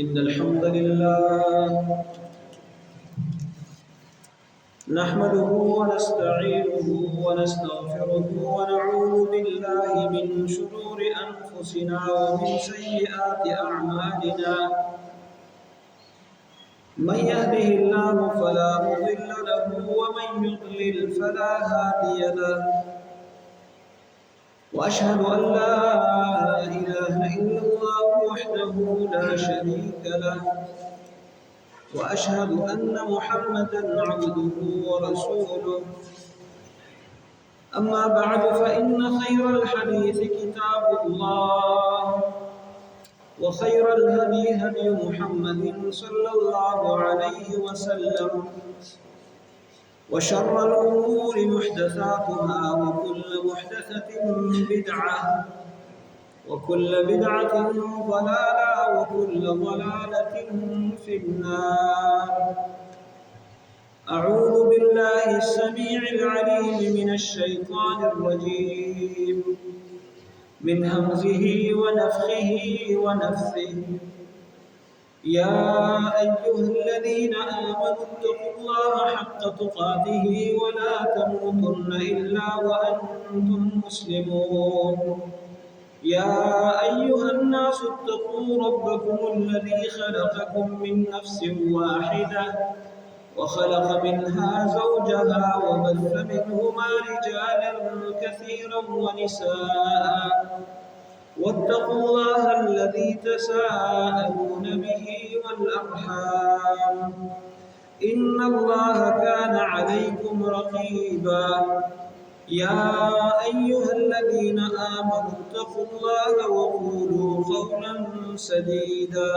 إن الحمد لله نحمده ونستعينه ونستغفره ونعوذ بالله من شرور أنفسنا ومن سيئات أعمالنا. من يهده الله فلا مضل له ومن يضلل فلا هادي له. وأشهد أن لا إله إلا الله وحده لا شريك له، وأشهد أن محمدًا عبده ورسوله. أما بعد فإن خير الحديث كتاب الله، وخير الهدي هدي محمد صلى الله عليه وسلم، وشر الأمور محدثاتها، وكل محدثة بدعة، وكل بدعة ضلالة، وكل ضلالة في النار. أعوذ بالله السميع العليم من الشيطان الرجيم، من همزه ونفخه ونفثه. يا أيها الذين آمنوا اتقوا الله حق تقاته ولا تموتن إلا وأنتم مسلمون. يا أيها الناس اتقوا ربكم الذي خلقكم من نفس واحدة، وخلق منها زوجها، وبث منهما رجالا كثيرا ونساء. واتقوا الله الذي تساءلون به والأرحام، إن الله كان عليكم رقيبا. يا أيها الذين آمنوا اتقوا الله وقولوا قولا سديدا،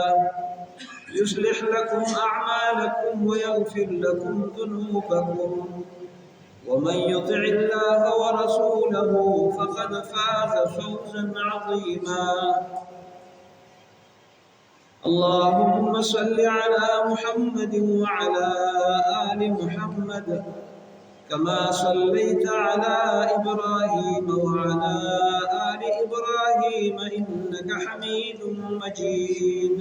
يصلح لكم أعمالكم ويغفر لكم ذنوبكم، ومن يطع الله ورسوله فقد فاز فوزا عظيما. اللهم صل على محمد وعلى آل محمد، كما صليت على إبراهيم وعلى آل إبراهيم إنك حميد مجيد.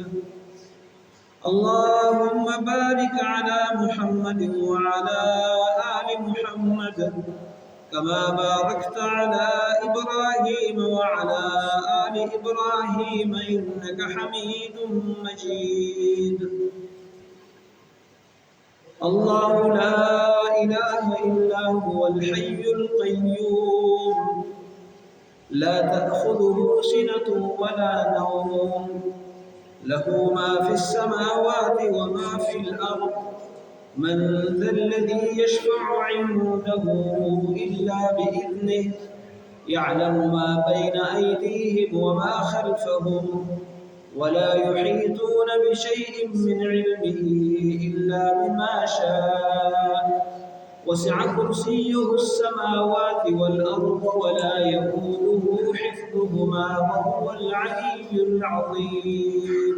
اللهم بارك على محمد وعلى آل محمد، كما باركت على إبراهيم وعلى آل إبراهيم إنك حميد مجيد. الله لا إله إلا هو الحي القيوم، لا تأخذه سنة ولا نوم، له ما في السماوات وما في الأرض. من ذا الذي يشفع عنده إلا بإذنه، يعلم ما بين أيديهم وما خلفهم، ولا يحيطون بشيء من علمه إلا بما شاء. وسع كرسيه السماوات والأرض ولا يؤوده حفظهما وهو العلي العظيم.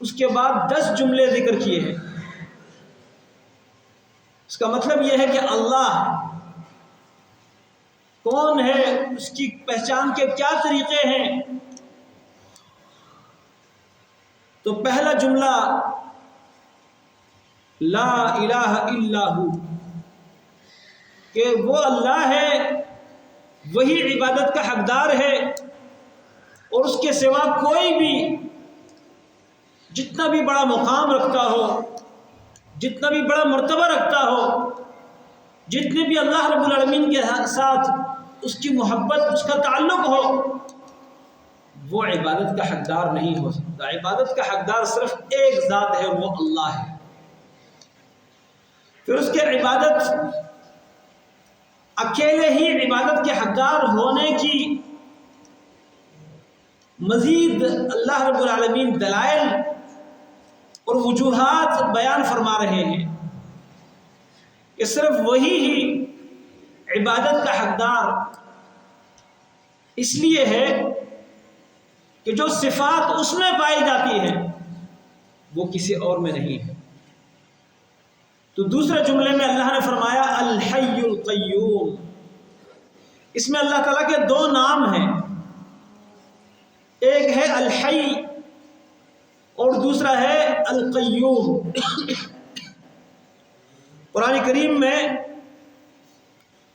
اس کے بعد 10 جملے ذکر کیے ہیں۔ اس کا مطلب یہ ہے کہ اللہ کون ہے، اس کی پہچان کے کیا طریقے ہیں۔ تو پہلا جملہ لا الہ الا ہو، کہ وہ اللہ ہے، وہی عبادت کا حقدار ہے، اور اس کے سوا کوئی بھی جتنا بھی بڑا مقام رکھتا ہو، جتنا بھی بڑا مرتبہ رکھتا ہو، جتنے بھی اللہ رب العالمین کے ساتھ اس کی محبت، اس کا تعلق ہو، وہ عبادت کا حقدار نہیں ہو سکتا۔ عبادت کا حقدار صرف ایک ذات ہے، وہ اللہ ہے۔ پھر اس کے عبادت اکیلے ہی عبادت کے حقدار ہونے کی مزید اللہ رب العالمین دلائل اور وجوہات بیان فرما رہے ہیں کہ صرف وہی ہی عبادت کا حقدار اس لیے ہے کہ جو صفات اس میں پائی جاتی ہیں وہ کسی اور میں نہیں ہے۔ تو دوسرے جملے میں اللہ نے فرمایا الحی القیوم، اس میں اللہ تعالیٰ کے 2 نام ہیں، ایک ہے الحی اور دوسرا ہے القیوم۔ قرآن کریم میں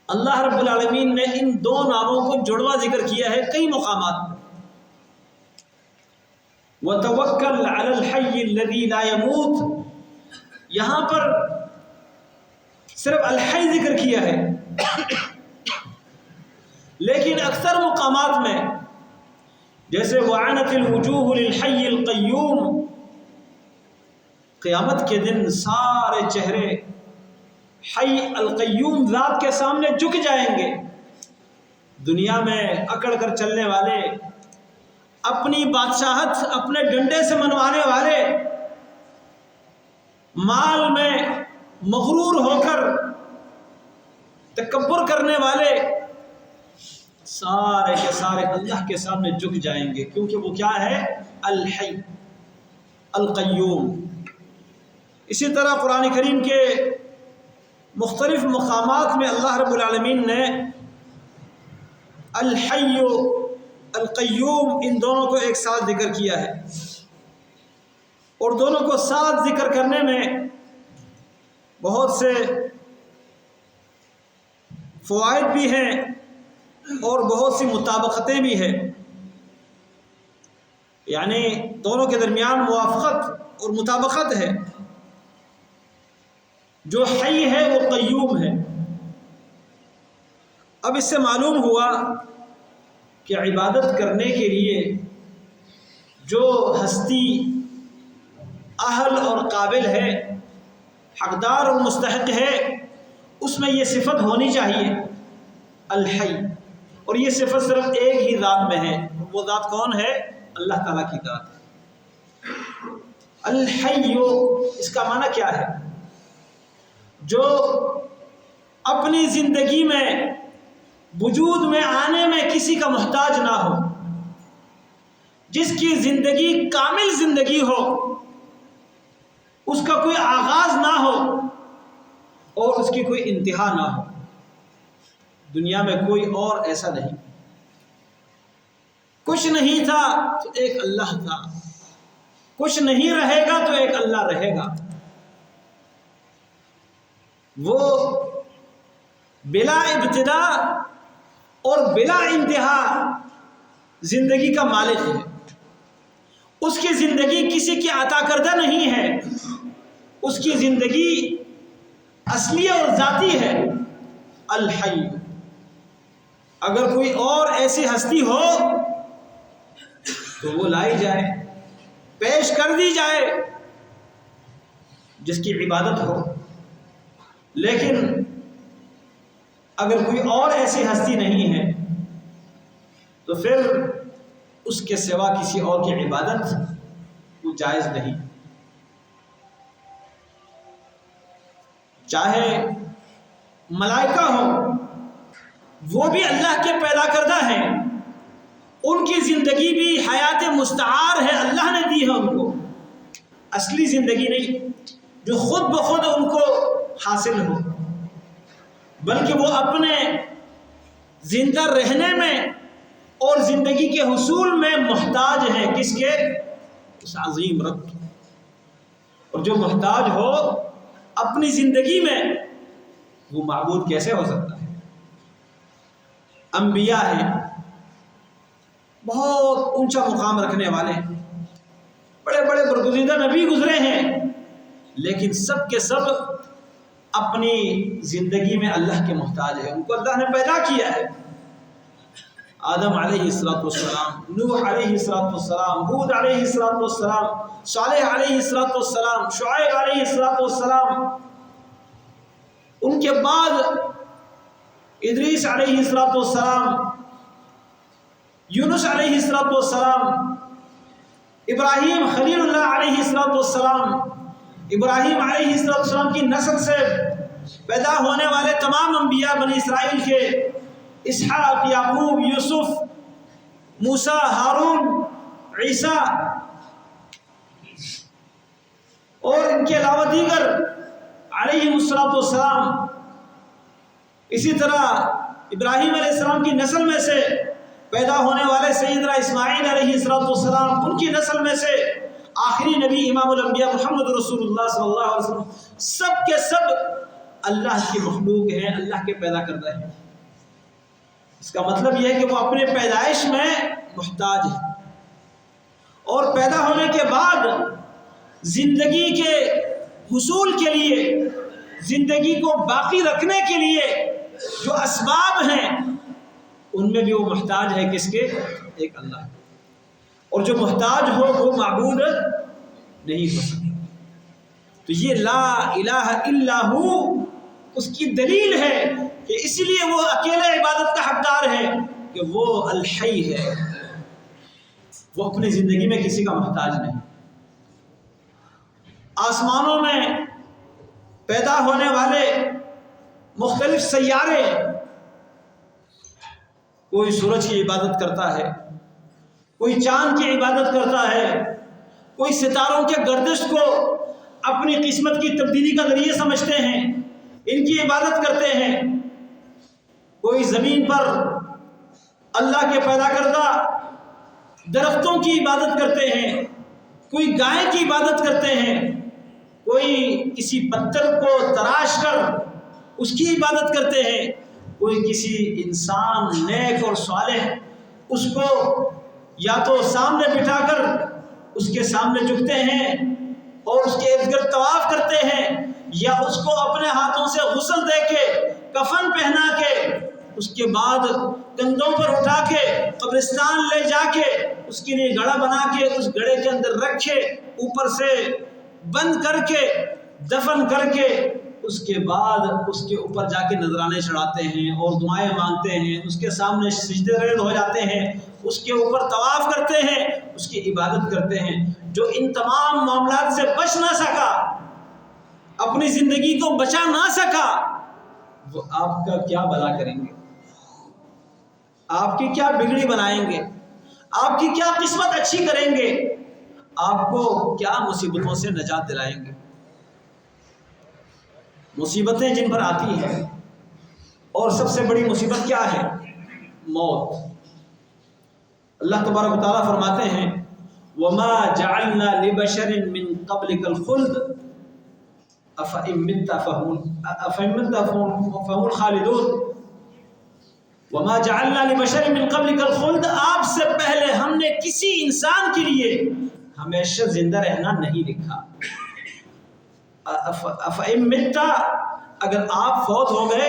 اللہ رب العالمین نے ان 2 ناموں کو جڑواں ذکر کیا ہے کئی مقامات پر۔ وَتَوَكَّلْ عَلَى الْحَيِّ الَّذِي لَا يَمُوتُ، یہاں پر صرف الحی ذکر کیا ہے، لیکن اکثر مقامات میں جیسے وَعَنَتِ الْوُجُوهُ لِلْحَيِّ الْقَيُّومِ، قیامت کے دن سارے چہرے حی القیوم ذات کے سامنے جھک جائیں گے۔ دنیا میں اکڑ کر چلنے والے، اپنی بادشاہت اپنے ڈنڈے سے منوانے والے، مال میں مغرور ہو کر تکبر کرنے والے، سارے کے سارے اللہ کے سامنے جھک جائیں گے، کیونکہ وہ کیا ہے؟ الحی القیوم۔ اسی طرح قرآن کریم کے مختلف مقامات میں اللہ رب العالمین نے الحی القیوم ان دونوں کو ایک ساتھ ذکر کیا ہے، اور دونوں کو ساتھ ذکر کرنے میں بہت سے فوائد بھی ہیں اور بہت سی مطابقتیں بھی ہیں، یعنی دونوں کے درمیان موافقت اور مطابقت ہے۔ جو حی ہے وہ قیوم ہے۔ اب اس سے معلوم ہوا کہ عبادت کرنے کے لیے جو ہستی اہل اور قابل ہے، حقدار اور مستحق ہے، اس میں یہ صفت ہونی چاہیے الحی، اور یہ صفت صرف ایک ہی ذات میں ہے، وہ ذات کون ہے؟ اللہ تعالیٰ کی ذات۔ الحی اس کا معنی کیا ہے؟ جو اپنی زندگی میں وجود میں آنے میں کسی کا محتاج نہ ہو، جس کی زندگی کامل زندگی ہو، اس کا کوئی آغاز نہ ہو اور اس کی کوئی انتہا نہ ہو۔ دنیا میں کوئی اور ایسا نہیں۔ کچھ نہیں تھا تو ایک اللہ تھا، کچھ نہیں رہے گا تو ایک اللہ رہے گا۔ وہ بلا ابتدا اور بلا انتہا زندگی کا مالک ہے۔ اس کی زندگی کسی کی عطا کردہ نہیں ہے، اس کی زندگی اصلی اور ذاتی ہے الحی۔ اگر کوئی اور ایسی ہستی ہو تو وہ لائی جائے، پیش کر دی جائے، جس کی عبادت ہو، لیکن اگر کوئی اور ایسی ہستی نہیں ہے تو پھر اس کے سوا کسی اور کی عبادت وہ جائز نہیں۔ چاہے ملائکہ ہوں، وہ بھی اللہ کے پیدا کردہ ہیں، ان کی زندگی بھی حیات مستعار ہے، اللہ نے دی ہے ان کو، اصلی زندگی نہیں جو خود بخود ان کو حاصل ہو، بلکہ وہ اپنے زندہ رہنے میں اور زندگی کے حصول میں محتاج ہیں کس کے؟ اس عظیم رب کے۔ اور جو محتاج ہو اپنی زندگی میں، وہ معبود کیسے ہو سکتا ہے؟ انبیاء ہیں، بہت اونچا مقام رکھنے والے، بڑے بڑے برگزیدہ نبی گزرے ہیں، لیکن سب کے سب اپنی زندگی میں اللہ کے محتاج ہیں۔ ان کو اللہ نے پیدا کیا ہے، آدم علیہ السلام، نوح علیہ السلام، ہود علیہ السلام، صالح علیہ السلام، شعیب علیہ السلام، ان کے بعد ادریس علیہ السلام، یونس علیہ السلام، ابراہیم خلیل اللہ علیہ السلام، ابراہیم علیہ السلام کی نسل سے پیدا ہونے والے تمام انبیاء بنی اسرائیل کے، اسحاق، یعقوب، یوسف، موسیٰ، ہارون، عیسیٰ، اور ان کے علاوہ دیگر علیہ السلام، اسی طرح ابراہیم علیہ السلام کی نسل میں سے پیدا ہونے والے سیدنا اسماعیل علیہ السلام، ان کی نسل میں سے آخری نبی امام الانبیاء محمد رسول اللہ صلی اللہ علیہ وسلم، سب کے سب اللہ کی مخلوق ہیں، اللہ کے پیدا کردہ ہیں۔ اس کا مطلب یہ ہے کہ وہ اپنے پیدائش میں محتاج ہیں، اور پیدا ہونے کے بعد زندگی کے حصول کے لیے، زندگی کو باقی رکھنے کے لیے جو اسباب ہیں ان میں بھی وہ محتاج ہے کس کے؟ ایک اللہ کے۔ اور جو محتاج ہو وہ معبود نہیں ہو سکتا۔ تو یہ لا الہ الا ہو اس کی دلیل ہے کہ اس لیے وہ اکیلے عبادت کا حقدار ہے کہ وہ الحی ہے، وہ اپنی زندگی میں کسی کا محتاج نہیں۔ آسمانوں میں پیدا ہونے والے مختلف سیارے، کوئی سورج کی عبادت کرتا ہے، کوئی چاند کی عبادت کرتا ہے، کوئی ستاروں کے گردش کو اپنی قسمت کی تبدیلی کا ذریعہ سمجھتے ہیں، ان کی عبادت کرتے ہیں، کوئی زمین پر اللہ کے پیدا کردہ درختوں کی عبادت کرتے ہیں، کوئی گائے کی عبادت کرتے ہیں، کوئی کسی پتھر کو تراش کر اس کی عبادت کرتے ہیں، کوئی کسی انسان نیک اور صالح اس کو یا تو سامنے بٹھا کر اس کے سامنے جھکتے ہیں اور اس کے ارد گرد طواف کرتے ہیں، یا اس کو اپنے ہاتھوں سے غسل دے کے، کفن پہنا کے، اس کے بعد کندھوں پر اٹھا کے قبرستان لے جا کے اس کے لیے گڑھا بنا کے اس گڑھے کے اندر رکھے، اوپر سے بند کر کے دفن کر کے، اس کے بعد اس کے اوپر جا کے نذرانے چڑھاتے ہیں اور دعائیں مانگتے ہیں، اس کے سامنے سجدے ریز ہو جاتے ہیں، اس کے اوپر طواف کرتے ہیں، اس کی عبادت کرتے ہیں۔ جو ان تمام معاملات سے بچ نہ سکا، اپنی زندگی کو بچا نہ سکا، وہ آپ کا کیا بھلا کریں گے؟ آپ کی کیا بگڑی بنائیں گے؟ آپ کی کیا قسمت اچھی کریں گے؟ آپ کو کیا مصیبتوں سے نجات دلائیں گے؟ مصیبتیں جن پر آتی ہیں، اور سب سے بڑی مصیبت کیا ہے؟ موت۔ اللہ تبارک و تعالیٰ فرماتے ہیں وَمَا جَعَلْنَا لِبَشَرٍ مِّن قَبْلِكَ الْخُلْدَ أَفَإِن مِتَّ فَهُمُ الْخَالِدُونَ۔ وَمَا جَعَلْنَا لِبَشَرٍ مِّن قَبْلِكَ الْخُلْدَ، آپ سے پہلے ہم نے کسی انسان کے لیے ہمیشہ زندہ رہنا نہیں لکھا۔ أَفَإِن مِتَّ، اگر آپ فوت ہو گئے،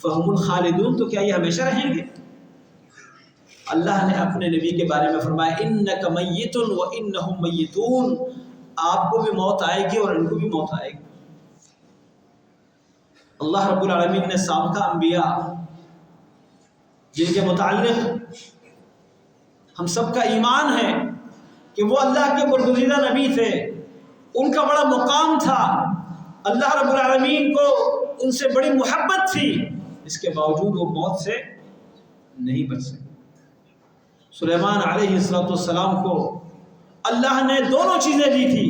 فَهُمُ الْخَالِدُونَ، تو کیا یہ ہمیشہ رہیں گے؟ اللہ نے اپنے نبی کے بارے میں فرمایا إِنَّكَ مَيِّتٌ وَإِنَّهُمْ مَيِّتُونَ، آپ کو بھی موت آئے گی اور ان کو بھی موت آئے گی۔ اللہ رب العالمین نے سابقہ انبیاء جن کے متعلق ہم سب کا ایمان ہے کہ وہ اللہ کے برگزیدہ نبی تھے، ان کا بڑا مقام تھا، اللہ رب العالمین کو ان سے بڑی محبت تھی، اس کے باوجود وہ موت سے نہیں بچ سکے۔ سلیمان علیہ السلام کو اللہ نے دونوں چیزیں دی تھی،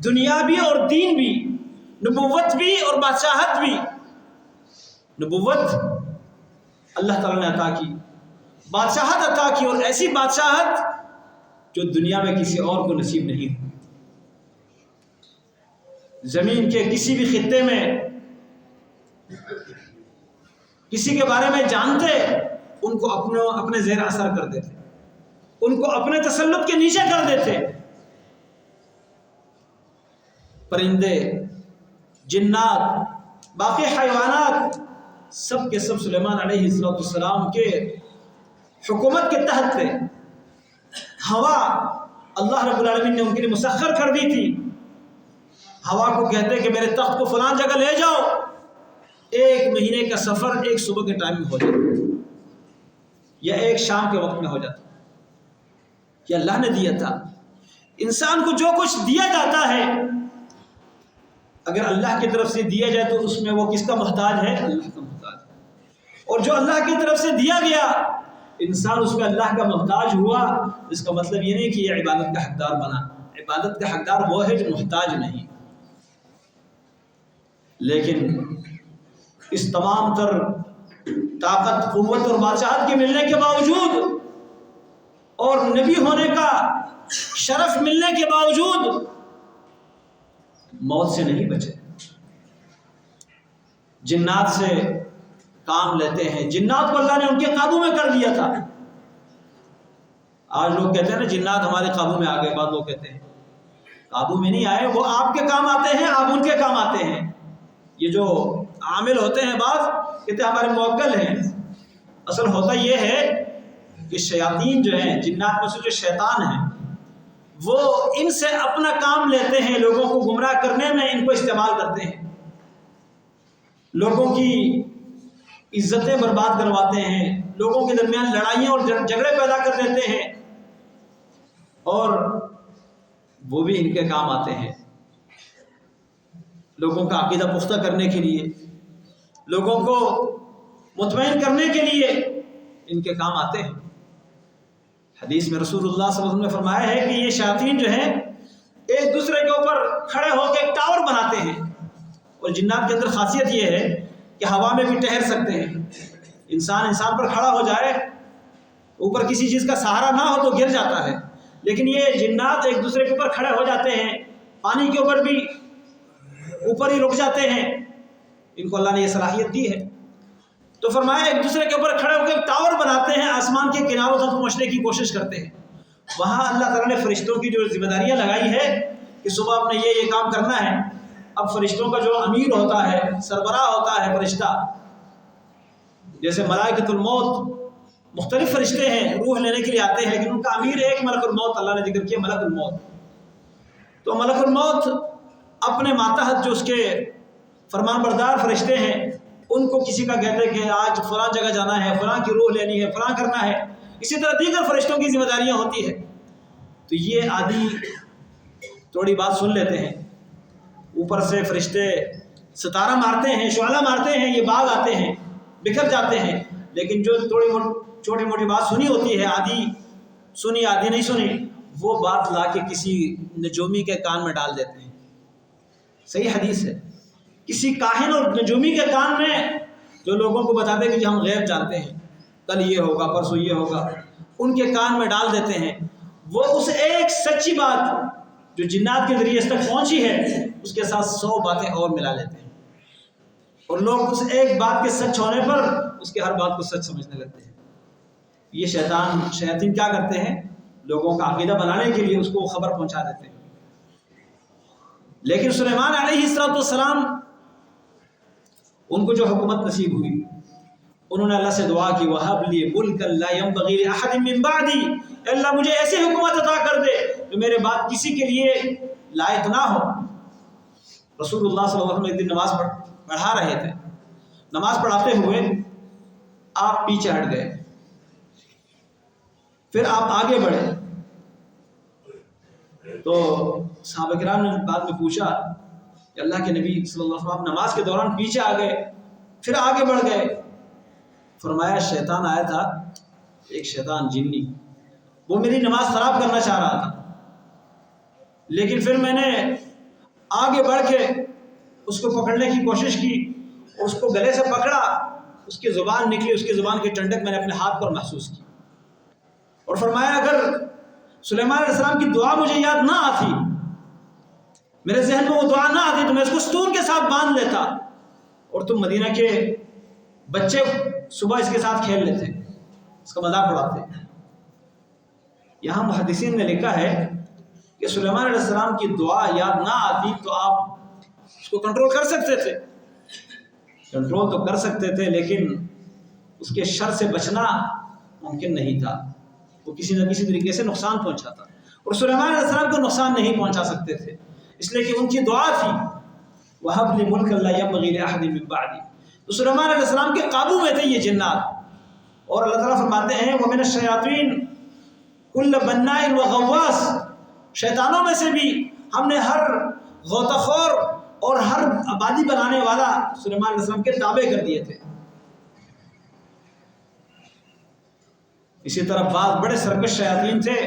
دنیا بھی اور دین بھی، نبوت بھی اور بادشاہت بھی۔ نبوت اللہ تعالیٰ نے عطا کی، بادشاہت عطا کی، اور ایسی بادشاہت جو دنیا میں کسی اور کو نصیب نہیں۔ زمین کے کسی بھی خطے میں کسی کے بارے میں جانتے، ان کو اپنے زیر اثر کر دیتے، ان کو اپنے تسلط کے نیچے کر دیتے۔ پرندے، جنات، باقی حیوانات سب کے سب سلیمان علیہ السلام کے حکومت کے تحت تھے۔ ہوا اللہ رب العالمین نے ان کے لیے مسخر کر دی تھی۔ ہوا کو کہتے کہ میرے تخت کو فلان جگہ لے جاؤ، 1 مہینے کا سفر ایک صبح کے ٹائم میں ہو جاتا یا ایک شام کے وقت میں ہو جاتا۔ یہ اللہ نے دیا تھا۔ انسان کو جو کچھ دیا جاتا ہے، اگر اللہ کی طرف سے دیا جائے تو اس میں وہ کس کا محتاج ہے؟ اللہ کا محتاج ہے۔ اور جو اللہ کی طرف سے دیا گیا، انسان اس میں اللہ کا محتاج ہوا، اس کا مطلب یہ نہیں کہ یہ عبادت کا حقدار بنا۔ عبادت کا حقدار وہ ہے جو محتاج نہیں۔ لیکن اس تمام تر طاقت، قوت اور بادشاہت کے ملنے کے باوجود اور نبی ہونے کا شرف ملنے کے باوجود موت سے نہیں بچے۔ جنات سے کام لیتے ہیں، جنات کو اللہ نے ان کے قابو میں کر دیا تھا۔ آج لوگ کہتے ہیں نا جنات ہمارے قابو میں آ گئے، بعض لوگ کہتے ہیں قابو میں نہیں آئے، وہ آپ کے کام آتے ہیں، آپ ان کے کام آتے ہیں۔ یہ جو عامل ہوتے ہیں بعض کہتے ہیں ہمارے موکل ہیں، اصل ہوتا یہ ہے کہ شیاطین جو ہیں، جنات میں سے جو شیطان ہیں، وہ ان سے اپنا کام لیتے ہیں، لوگوں کو گمراہ کرنے میں ان کو استعمال کرتے ہیں، لوگوں کی عزتیں برباد کرواتے ہیں، لوگوں کے درمیان لڑائیاں اور جھگڑے پیدا کر دیتے ہیں، اور وہ بھی ان کے کام آتے ہیں۔ لوگوں کا عقیدہ پختہ کرنے کے لیے، لوگوں کو مطمئن کرنے کے لیے ان کے کام آتے ہیں۔ حدیث میں رسول اللہ صلی اللہ علیہ وسلم نے فرمایا ہے کہ یہ شیاطین جو ہیں ایک دوسرے کے اوپر کھڑے ہو کے ایک ٹاور بناتے ہیں، اور جنات کے اندر خاصیت یہ ہے کہ ہوا میں بھی ٹہر سکتے ہیں۔ انسان پر کھڑا ہو جائے، اوپر کسی چیز کا سہارا نہ ہو تو گر جاتا ہے، لیکن یہ جنات ایک دوسرے کے اوپر کھڑے ہو جاتے ہیں، پانی کے اوپر بھی اوپر ہی رک جاتے ہیں، ان کو اللہ نے یہ صلاحیت دی ہے۔ تو فرمایا ایک دوسرے کے اوپر کھڑے ہو کے ٹاور بناتے ہیں، آسمان کے کناروں تک پہنچنے کی کوشش کرتے ہیں۔ وہاں اللہ تعالیٰ نے فرشتوں کی جو ذمہ داریاں لگائی ہے کہ صبح آپ نے یہ کام کرنا ہے۔ اب فرشتوں کا جو امیر ہوتا ہے، سربراہ ہوتا ہے فرشتہ، جیسے ملائکۃ الموت مختلف فرشتے ہیں، روح لینے کے لیے آتے ہیں، لیکن ان کا امیر ایک ملک الموت اللہ نے ذکر کیا، ملک الموت۔ تو ملک الموت اپنے ماتحت جو اس کے فرمان بردار فرشتے ہیں، ان کو کسی کا کہتے ہیں کہ آج فلاں جگہ جانا ہے، فلاں کی روح لینی ہے، فلاں کرنا ہے، اسی طرح دیگر فرشتوں کی ذمہ داریاں ہوتی ہے۔ تو یہ آدھی تھوڑی بات سن لیتے ہیں، اوپر سے فرشتے ستارہ مارتے ہیں، شعلہ مارتے ہیں، یہ باغ آتے ہیں، بکھر جاتے ہیں، لیکن جو تھوڑی چھوٹی موٹی بات سنی ہوتی ہے، آدھی سنی آدھی نہیں سنی، وہ بات لا کے کسی نجومی کے کان میں ڈال دیتے ہیں۔ صحیح حدیث ہے، کسی کاہن اور نجومی کے کان میں جو لوگوں کو بتاتے ہیں کہ ہم غیب جانتے ہیں، کل یہ ہوگا، پرسوں یہ ہوگا، ان کے کان میں ڈال دیتے ہیں۔ وہ اس ایک سچی بات جو جنات کے ذریعے اس تک پہنچی ہے، اس کے ساتھ 100 باتیں اور ملا لیتے ہیں، اور لوگ اس ایک بات کے سچ ہونے پر اس کے ہر بات کو سچ سمجھنے لگتے ہیں۔ یہ شیاطین کیا کرتے ہیں؟ لوگوں کا عقیدہ بنانے کے لیے اس کو خبر پہنچا دیتے ہیں۔ لیکن سلیمان علیہ السلام ان کو جو حکومت نصیب ہوئی، انہوں نے اللہ سے دعا کی، وَهَبْ لِي مُلْكًا لَا يَنبَغِي لِأَحَدٍ مِّن بَعْدِي، اللہ مجھے ایسی حکومت عطا کر دے جو میرے بعد کسی کے لیے لائق نہ ہو۔ رسول اللہ صلی اللہ علیہ وسلم ایک دن نماز پڑھا رہے تھے، نماز پڑھاتے ہوئے آپ پیچھے ہٹ گئے، پھر آپ آگے بڑھے، تو صحابہ کرام نے بعد میں پوچھا کہ اللہ کے نبی صلی اللہ علیہ وسلم نماز کے دوران پیچھے آ گئے پھر آگے بڑھ گئے؟ فرمایا شیطان آیا تھا، ایک شیطان جنی، وہ میری نماز خراب کرنا چاہ رہا تھا، لیکن پھر میں نے آگے بڑھ کے اس کو پکڑنے کی کوشش کی، اس کو گلے سے پکڑا، اس کی زبان نکلی، اس کی زبان کی ٹھنڈک میں نے اپنے ہاتھ پر محسوس کی، اور فرمایا اگر سلیمان علیہ السلام کی دعا مجھے یاد نہ آتی، میرے ذہن میں وہ دعا نہ آتی، تو میں اس کو ستون کے ساتھ باندھ لیتا اور تم مدینہ کے بچے صبح اس کے ساتھ کھیل لیتے، اس کا مذاق اڑاتے۔ یہاں محدثین نے لکھا ہے کہ سلیمان علیہ السلام کی دعا یاد نہ آتی تو آپ اس کو کنٹرول کر سکتے تھے، کنٹرول تو کر سکتے تھے، لیکن اس کے شر سے بچنا ممکن نہیں تھا، وہ کسی نہ کسی طریقے سے نقصان پہنچاتا، اور سلیمان علیہ السلام کو نقصان نہیں پہنچا سکتے تھے، اس لیے کہ ان کی دعا تھی وَهَبْ لِي مُلْكًا لَا يَنبَغِي لِأَحَدٍ مِّن بَعْدِي۔ تو سلیمان علیہ السلام کے قابو میں تھے یہ جنات، اور اللہ تعالیٰ فرماتے ہیں وَمِنَ الشَّيَاطِينِ كُلَّ بَنَّاءٍ وَغَوَّاصٍ، شیطانوں میں سے بھی ہم نے ہر غوطہ خور اور ہر آبادی بنانے والا سلیمان علیہ السلام کے تابع کر دیے تھے۔ اسی طرح بعض بڑے سرکش شیاطین تھے،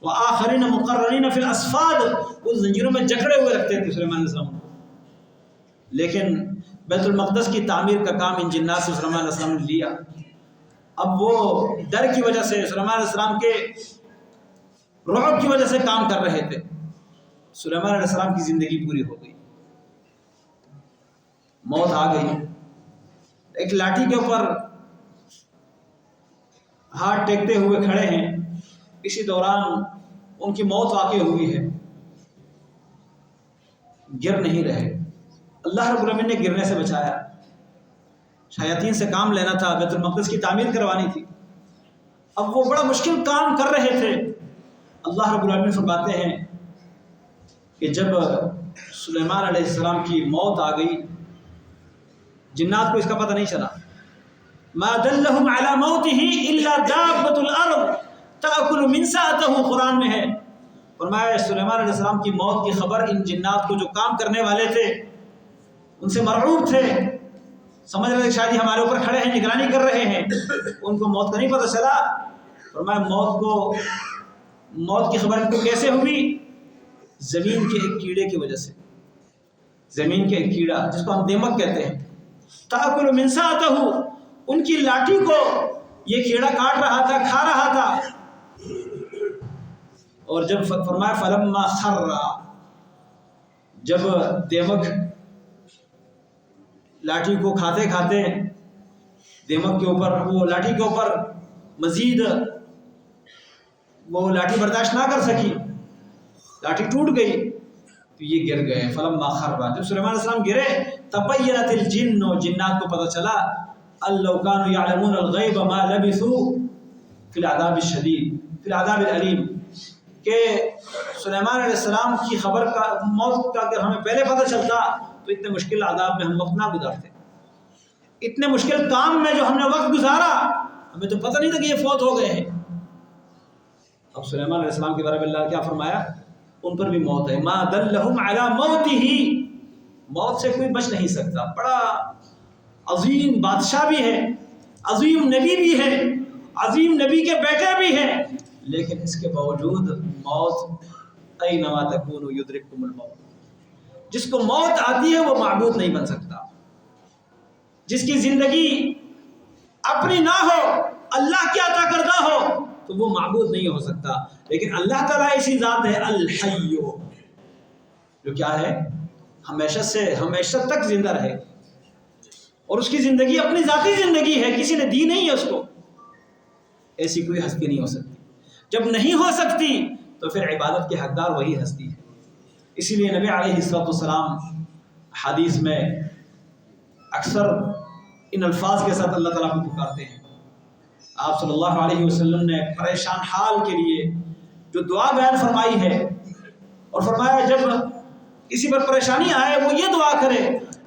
وَآخَرِينَ مُقَرَّنِينَ فِي الْأَصْفَادِ، وہ زنجیروں میں جکڑے ہوئے رکھتے تھے سلیمان علیہ السلام کو، لیکن بیت المقدس کی تعمیر کا کام ان جنات سے سلیمان علیہ السلام نے لیا۔ اب وہ ڈر کی وجہ سے، سلیمان علیہ السلام کے رعب کی وجہ سے کام کر رہے تھے، سلیمان علیہ السلام کی زندگی پوری ہو گئی، موت آ گئی، ایک لاٹھی کے اوپر ہاتھ ٹیکتے ہوئے کھڑے ہیں، اسی دوران ان کی موت واقع ہوئی ہے، گر نہیں رہے، اللہ رب العالمین نے گرنے سے بچایا، شیاطین سے کام لینا تھا، بیت المقدس کی تعمیر کروانی تھی، اب وہ بڑا مشکل کام کر رہے تھے، اللہ رب العالمین فرماتے ہیں کہ جب سلیمان علیہ السلام کی موت آ گئی، جنات کو اس کا پتہ نہیں چلا، ما دلهم على موته الا دابۃ الارض تاکل من ساعته، قرآن میں ہے، فرمایا سلیمان علیہ السلام کی موت کی خبر ان جنات کو جو کام کرنے والے تھے ان سے مرعوب تھے، سمجھ رہے شاید ہی ہمارے اوپر کھڑے ہیں، نگرانی کر رہے ہیں، ان کو موت کا نہیں پتہ چلا، فرمایا موت کی خبر ان کو کیسے ہوئی؟ زمین کے ایک کیڑے کی وجہ سے، زمین کے ایک کیڑا جس کو ہم دیمک کہتے ہیں، تاکل من ساعته، ان کی لاٹھی کو یہ کیڑا کاٹ رہا تھا، کھا رہا تھا، اور جب فرمایا فلما خر، جب دیمک لاٹھی کو کھاتے کھاتے دیمک کے اوپر، وہ لاٹھی کے اوپر مزید وہ لاٹھی برداشت نہ کر سکی، لاٹھی ٹوٹ گئی تو یہ گر گئے، فلما خر، جب سلیمان علیہ السلام گرے تبینت الجن، جنات کو پتہ چلا ان لو كانوا يعلمون الغیب ما لبثوا فی العذاب الشدید فی العذاب العلیم، کہ سلیمان علیہ السلام کی خبر کا، موت کا اگر ہمیں پہلے پتہ چلتا تو اتنے مشکل عذاب میں ہم وقت نہ گزارتے، اتنے مشکل کام میں جو ہم نے وقت گزارا ہمیں تو پتہ نہیں تھا کہ یہ فوت ہو گئے ہیں۔ اب سلیمان علیہ السلام کے بارے میں اللہ کیا فرمایا؟ ان پر بھی موت ہے، ما دلهم علی موتہ، موت سے کوئی بچ نہیں سکتا، بڑا عظیم بادشاہ بھی ہے، عظیم نبی بھی ہے، عظیم نبی کے بیٹے بھی ہیں، لیکن اس کے باوجود موت، اینما تکونوا یدرککم الموت، جس کو موت آتی ہے وہ معبود نہیں بن سکتا، جس کی زندگی اپنی نہ ہو، اللہ کی عطا کردہ ہو تو وہ معبود نہیں ہو سکتا، لیکن اللہ تعالیٰ ایسی ذات ہے الحی، جو کیا ہے ہمیشہ سے ہمیشہ تک زندہ رہے، اور اس کی زندگی اپنی ذاتی زندگی ہے، کسی نے دی نہیں ہے اس کو، ایسی کوئی ہستی نہیں ہو سکتی، جب نہیں ہو سکتی تو پھر عبادت کے حقدار وہی ہستی ہے، اسی لیے نبی علیہ السلام حدیث میں اکثر ان الفاظ کے ساتھ اللہ تعالیٰ کو پکارتے ہیں، آپ صلی اللہ علیہ وسلم نے پریشان حال کے لیے جو دعا بیان فرمائی ہے، اور فرمایا جب کسی پر پریشانی آئے وہ یہ دعا کرے،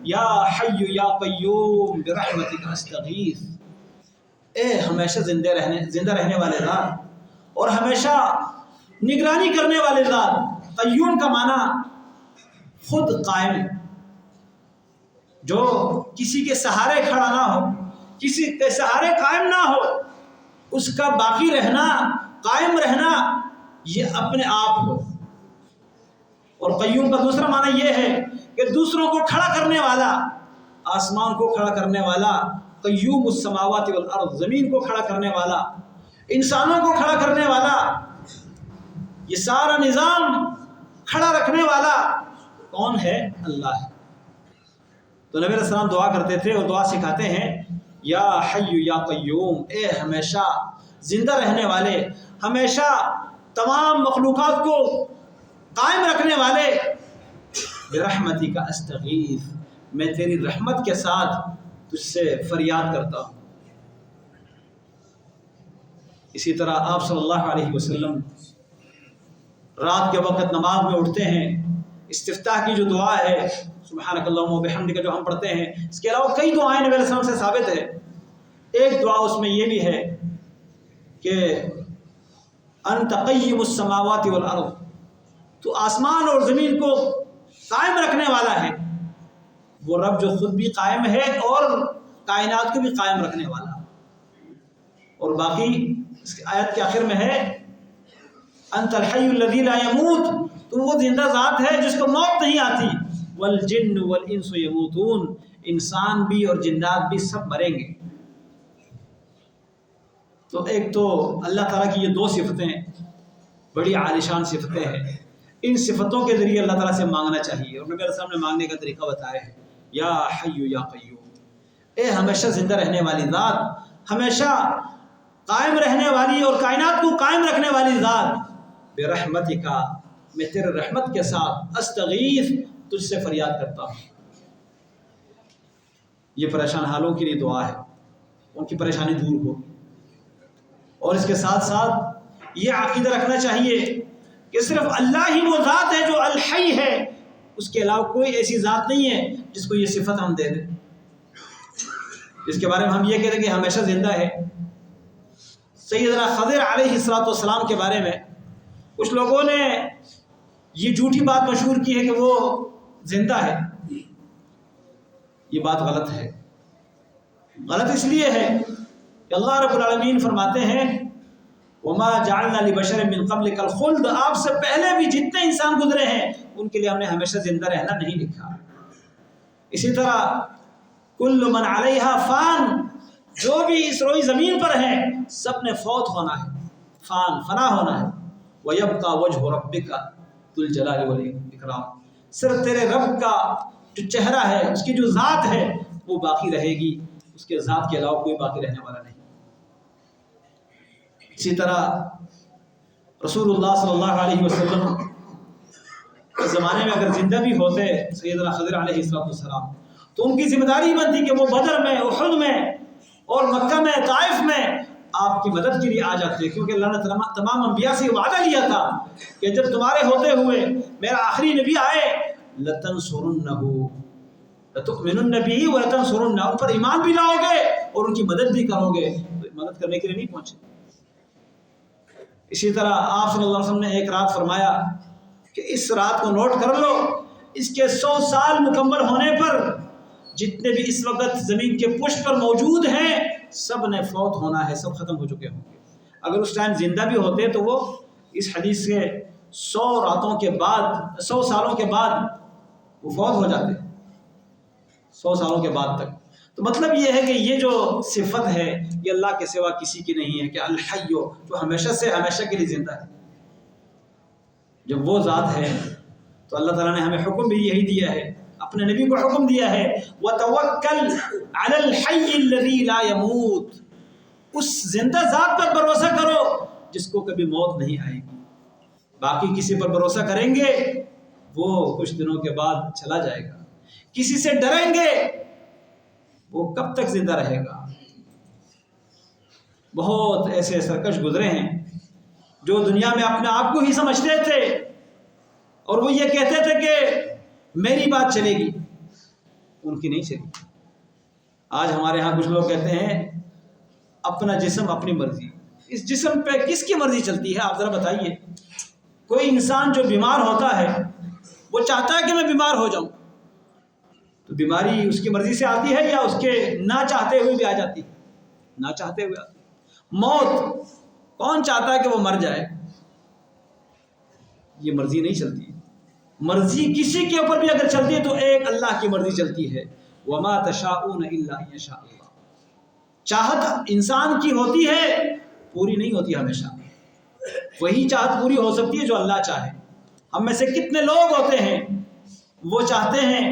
یا حی یا قیوم برحمتک استغیث، اے ہمیشہ زندہ رہنے والے ذات اور ہمیشہ نگرانی کرنے والے ذات، قیوم کا معنی خود قائم، جو کسی کے سہارے کھڑا نہ ہو، کسی کے سہارے قائم نہ ہو، اس کا باقی رہنا، قائم رہنا یہ اپنے آپ ہو، اور قیوم کا دوسرا معنی یہ ہے کہ دوسروں کو کھڑا کرنے والا، آسمان کو کھڑا کرنے والا، قیوم السماوات والارض، زمین کو کھڑا کرنے والا، انسانوں کو کھڑا کرنے والا، یہ سارا نظام کھڑا رکھنے والا کون ہے؟ اللہ ہے۔ تو نبی علیہ السلام دعا کرتے تھے اور دعا سکھاتے ہیں، یا حی یا قیوم، اے ہمیشہ زندہ رہنے والے، ہمیشہ تمام مخلوقات کو قائم رکھنے والے، برحمتی کا استغیث، میں تیری رحمت کے ساتھ تجھ سے فریاد کرتا ہوں۔ اسی طرح آپ صلی اللہ علیہ وسلم رات کے وقت نماز میں اٹھتے ہیں، استفتاح کی جو دعا ہے سبحانک اللہم و بحمدک جو ہم پڑھتے ہیں، اس کے علاوہ کئی دعائیں نبی علیہ السلام سے ثابت ہے۔ ایک دعا اس میں یہ بھی ہے کہ انت قیم السماوات والارض، تو آسمان اور زمین کو قائم رکھنے والا ہے، وہ رب جو خود بھی قائم ہے اور کائنات کو بھی قائم رکھنے والا۔ اور باقی اس کی آیت کے آخر میں ہے انت الحی الذی لا یموت، تو وہ زندہ ذات ہے جس کو موت نہیں آتی، والجن والانس یموتون، انسان بھی اور جنات بھی سب مریں گے۔ تو ایک تو اللہ تعالیٰ کی یہ دو صفتیں بڑی عالیشان صفتیں ہیں، ان صفتوں کے ذریعے اللہ تعالیٰ سے مانگنا چاہیے، اور نبی علیہ السلام نے مانگنے کا طریقہ بتایا ہے، یا حی یا قیوم، اے ہمیشہ زندہ رہنے والی ذات، ہمیشہ قائم رہنے والی اور کائنات کو قائم رکھنے والی ذات، برحمتک، میں تیرے رحمت کے ساتھ، استغیث، تجھ سے فریاد کرتا ہوں۔ یہ پریشان حالوں کے لیے دعا ہے، ان کی پریشانی دور ہو۔ اور اس کے ساتھ ساتھ یہ عقیدہ رکھنا چاہیے کہ صرف اللہ ہی وہ ذات ہے جو الحی ہے، اس کے علاوہ کوئی ایسی ذات نہیں ہے جس کو یہ صفت ہم دے دیں، جس کے بارے میں ہم یہ کہتے ہیں کہ ہمیشہ زندہ ہے۔ سیدنا خضر علیہ السلام کے بارے میں کچھ لوگوں نے یہ جھوٹی بات مشہور کی ہے کہ وہ زندہ ہے۔ یہ بات غلط ہے۔ غلط اس لیے ہے کہ اللہ رب العالمین فرماتے ہیں وما جعلنا لبشر من قبلک الخلد، آپ سے پہلے بھی جتنے انسان گزرے ہیں ان کے لیے ہم نے ہمیشہ زندہ رہنا نہیں لکھا۔ اسی طرح کل من علیہا فان، جو بھی اس روئی زمین پر ہیں سب نے فوت ہونا ہے، فان، فنا ہونا ہے۔ وَيَبْقَى وَجْهُ رَبِّكَ ذُو الْجَلَالِ وَالْإِكْرَامِ، صرف تیرے رب کا جو چہرہ ہے، اس کی جو ذات ہے وہ باقی رہے گی، اس کے ذات کے علاوہ کوئی باقی رہنے والا نہیں۔ اسی طرح رسول اللہ صلی اللہ علیہ وسلم کے زمانے میں اگر زندہ بھی ہوتے سیدنا خضر علیہ السلام، تو ان کی ذمہ داری بنتی کہ وہ بدر میں، احد میں اور مکہ میں، طائف میں آپ کی مدد کے لیے آ جاتے، کیونکہ اللہ نے تمام انبیاء سے وعدہ لیا تھا کہ جب تمہارے ہوتے ہوئے میرا آخری نبی آئے لَتَنْصُرُنَّهُ لَتُؤْمِنُنَّ بِهِ وَلَتَنْصُرُنَّهُ، ان پر ایمان بھی لاؤ گے اور ان کی مدد بھی کرو گے۔ تو مدد کرنے کے لیے نہیں پہنچے۔ اسی طرح آپ صلی اللہ علیہ وسلم نے ایک رات فرمایا کہ اس رات کو نوٹ کر لو، اس کے 100 سال مکمل ہونے پر جتنے بھی اس وقت زمین کے پشت پر موجود ہیں سب نے فوت ہونا ہے، سب ختم ہو چکے ہوں گے۔ اگر اس ٹائم زندہ بھی ہوتے تو وہ اس حدیث سے 100 راتوں کے بعد، 100 سالوں کے بعد وہ فوت ہو جاتے، 100 سالوں کے بعد تک۔ تو مطلب یہ ہے کہ یہ جو صفت ہے یہ اللہ کے سوا کسی کی نہیں ہے کہ الحی، جو ہمیشہ سے ہمیشہ کے لیے زندہ ہے۔ جب وہ ذات ہے تو اللہ تعالیٰ نے ہمیں حکم بھی یہی دیا ہے، اپنے نبی کو حکم دیا ہے وَتَوَكَّلْ عَلَى الْحَيِّ الَّذِي لَا يَمُوتُ، اس زندہ ذات پر بھروسہ کرو جس کو کبھی موت نہیں آئے گی۔ باقی کسی پر بھروسہ کریں گے وہ کچھ دنوں کے بعد چلا جائے گا، کسی سے ڈریں گے وہ کب تک زندہ رہے گا۔ بہت ایسے سرکش گزرے ہیں جو دنیا میں اپنے آپ کو ہی سمجھتے تھے اور وہ یہ کہتے تھے کہ میری بات چلے گی، ان کی نہیں چلی۔ آج ہمارے ہاں کچھ لوگ کہتے ہیں اپنا جسم اپنی مرضی، اس جسم پہ کس کی مرضی چلتی ہے؟ آپ ذرا بتائیے۔ کوئی انسان جو بیمار ہوتا ہے وہ چاہتا ہے کہ میں بیمار ہو جاؤں، تو بیماری اس کی مرضی سے آتی ہے یا اس کے نہ چاہتے ہوئے بھی آ جاتی ہے؟ نہ چاہتے ہوئے آتی ہے۔ موت کون چاہتا ہے کہ وہ مر جائے؟ یہ مرضی نہیں چلتی۔ مرضی کسی کے اوپر بھی اگر چلتی ہے تو ایک اللہ کی مرضی چلتی ہے. وما تشاءون الا ان یشاء اللہ. چاہت انسان کی ہوتی ہے، پوری نہیں ہوتی ہمیشہ. وہی چاہت پوری ہو سکتی ہے جو اللہ چاہے. ہم میں سے کتنے لوگ ہوتے ہیں وہ چاہتے ہیں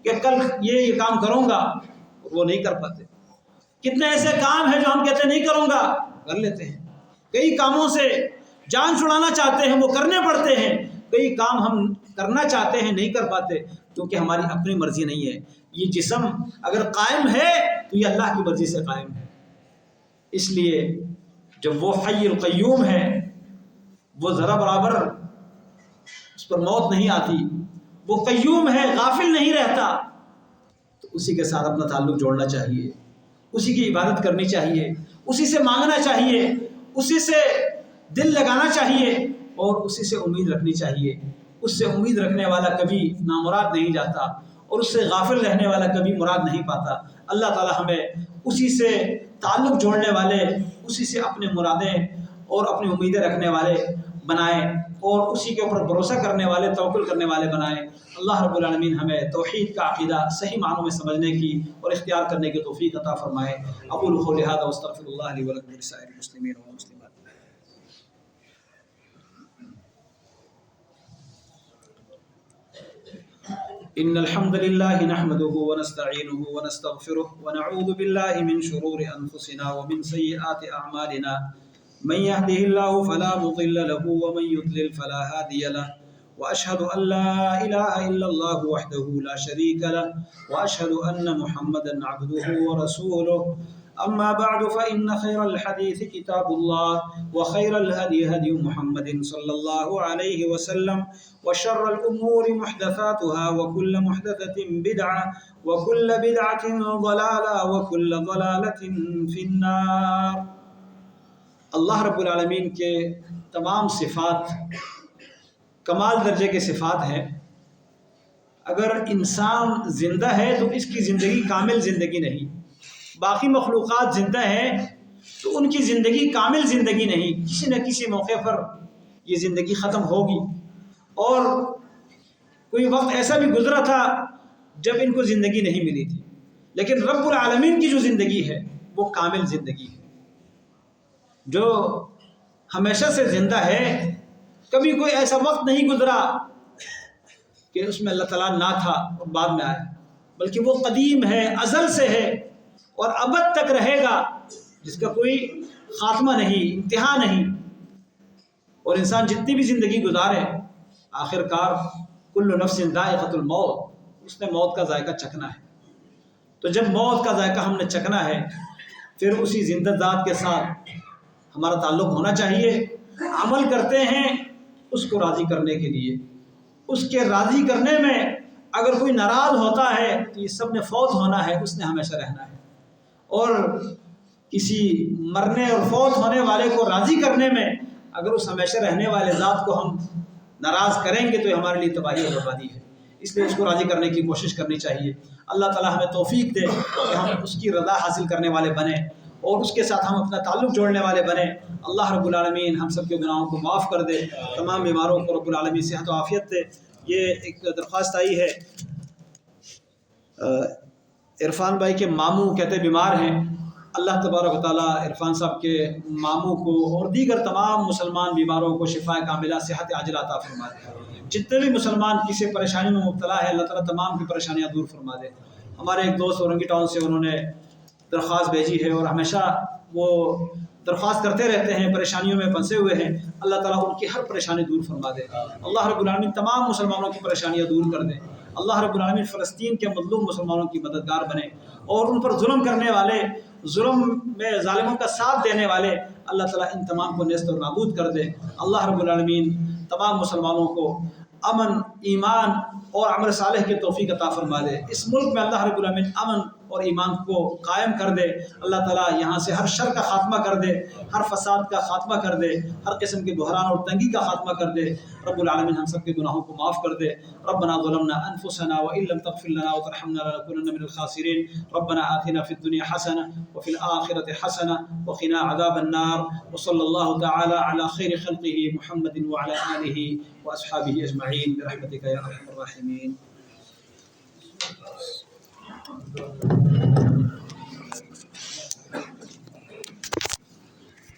کہ کل یہ کام کروں گا، وہ نہیں کر پاتے. کتنے ایسے کام ہیں جو ہم کہتے ہیں نہیں کروں گا، کر لیتے ہیں. کئی کاموں سے جان چھڑانا چاہتے ہیں، وہ کرنے پڑتے ہیں. کئی کام ہم کرنا چاہتے ہیں، نہیں کر پاتے کیونکہ ہماری اپنی مرضی نہیں ہے. یہ جسم اگر قائم ہے تو یہ اللہ کی مرضی سے قائم ہے. اس لیے جب وہ حی القیوم ہے، وہ ذرا برابر اس پر موت نہیں آتی، وہ قیوم ہے، غافل نہیں رہتا، تو اسی کے ساتھ اپنا تعلق جوڑنا چاہیے، اسی کی عبادت کرنی چاہیے، اسی سے مانگنا چاہیے، اسی سے دل لگانا چاہیے اور اسی سے امید رکھنی چاہیے. اس سے امید رکھنے والا کبھی نامراد نہیں جاتا اور اس سے غافل رہنے والا کبھی مراد نہیں پاتا. اللہ تعالی ہمیں اسی سے تعلق جوڑنے والے، اسی سے اپنے مرادیں اور اپنی امیدیں رکھنے والے بنائیں اور اسی کے اوپر بھروسہ کرنے والے، توکل کرنے والے بنائیں. اللہ رب العالمین ہمیں توحید کا عقیدہ صحیح معنوں میں سمجھنے کی اور اختیار کرنے کی توفیق عطا فرمائے. اقول قولی ھذا واستغفر اللہ لی ولکم ولسائر المسلمین والمسلمات. إن الحمد لله نحمده ونستعينه ونستغفره ونعوذ بالله من شرور أنفسنا ومن سيئات أعمالنا. من يهده الله فلا مضل له ومن يضلل فلا هادي له. وأشهد أن لا إله إلا الله وحده لا شريك له وأشهد أن محمدا عبده ورسوله. أما بعد فإن خير الحديث كتاب الله وخير الهدي هدي محمد صلى الله عليه وسلم وشر الأمور محدثاتها وكل محدثة بدعة وكل بدعة ضلالة وكل ضلالة في النار. اللہ رب العالمین کے تمام صفات کمال درجے کے صفات ہیں. اگر انسان زندہ ہے تو اس کی زندگی کامل زندگی نہیں. باقی مخلوقات زندہ ہیں تو ان کی زندگی کامل زندگی نہیں، کسی نہ کسی موقع پر یہ زندگی ختم ہوگی. اور کوئی وقت ایسا بھی گزرا تھا جب ان کو زندگی نہیں ملی تھی، لیکن رب العالمین کی جو زندگی ہے وہ کامل زندگی ہے، جو ہمیشہ سے زندہ ہے. کبھی کوئی ایسا وقت نہیں گزرا کہ اس میں اللہ تعالیٰ نہ تھا اور بعد میں آیا، بلکہ وہ قدیم ہے، ازل سے ہے اور ابد تک رہے گا، جس کا کوئی خاتمہ نہیں، انتہا نہیں. اور انسان جتنی بھی زندگی گزارے آخر کار کل نفس ذائقۃ الموت، اس نے موت کا ذائقہ چکھنا ہے. تو جب موت کا ذائقہ ہم نے چکھنا ہے پھر اسی زندہ ذات کے ساتھ ہمارا تعلق ہونا چاہیے. عمل کرتے ہیں اس کو راضی کرنے کے لیے، اس کے راضی کرنے میں اگر کوئی ناراض ہوتا ہے تو یہ سب نے فوت ہونا ہے، اس نے ہمیشہ رہنا ہے. اور کسی مرنے اور فوت ہونے والے کو راضی کرنے میں اگر اس ہمیشہ رہنے والے ذات کو ہم ناراض کریں گے تو یہ ہمارے لیے تباہی اور بربادی ہے. اس لیے اس کو راضی کرنے کی کوشش کرنی چاہیے. اللہ تعالیٰ ہمیں توفیق دے کہ ہم اس کی رضا حاصل کرنے والے بنیں اور اس کے ساتھ ہم اپنا تعلق جوڑنے والے بنیں. اللہ رب العالمین ہم سب کے گناہوں کو معاف کر دے، تمام بیماروں کو رب العالمین صحت و عافیت دے. یہ ایک درخواست آئی ہے، عرفان بھائی کے ماموں کہتے بیمار ہیں. اللہ تبارک و تعالیٰ عرفان صاحب کے ماموں کو اور دیگر تمام مسلمان بیماروں کو شفاء کاملہ، صحت عاجلہ عطا فرما دے. جتنے بھی مسلمان کسی پریشانی میں مبتلا ہے اللہ تعالیٰ تمام کی پریشانیاں دور فرما دے. ہمارے ایک دوست اورنگی ٹاؤن سے انہوں نے درخواست بھیجی ہے اور ہمیشہ وہ درخواست کرتے رہتے ہیں، پریشانیوں میں پھنسے ہوئے ہیں. اللہ تعالیٰ ان کی ہر پریشانی دور فرما دے. اللہ رب العالمین تمام مسلمانوں کی پریشانیاں دور کر دے. اللہ رب العالمین فلسطین کے مظلوم مسلمانوں کی مددگار بنے اور ان پر ظلم کرنے والے، ظلم میں ظالموں کا ساتھ دینے والے اللہ تعالیٰ ان تمام کو نیست اور نابود کر دے. اللہ رب العالمین تمام مسلمانوں کو امن، ایمان اور عمل صالح کی توفیق عطا فرما دے. اس ملک میں اللہ رب العالمین امن اور ایمان کو قائم کر دے. اللہ تعالیٰ یہاں سے ہر شر کا خاتمہ کر دے، ہر فساد کا خاتمہ کر دے، ہر قسم کے بحران اور تنگی کا خاتمہ کر دے. رب العالمین ہم سب کے گناہوں کو معاف کر دے. ربنا ظلمنا انفسنا وان لم تغفر لنا وترحمنا لنكونن من الخاسرين. ربنا آتنا في الدنيا حسنة وفي الآخرة حسنة وقنا عذاب النار. وصلى الله تعالى على خير خلقه محمد وعلى آله واصحابہ اجمعین برحمتک یا ارحم الراحمین.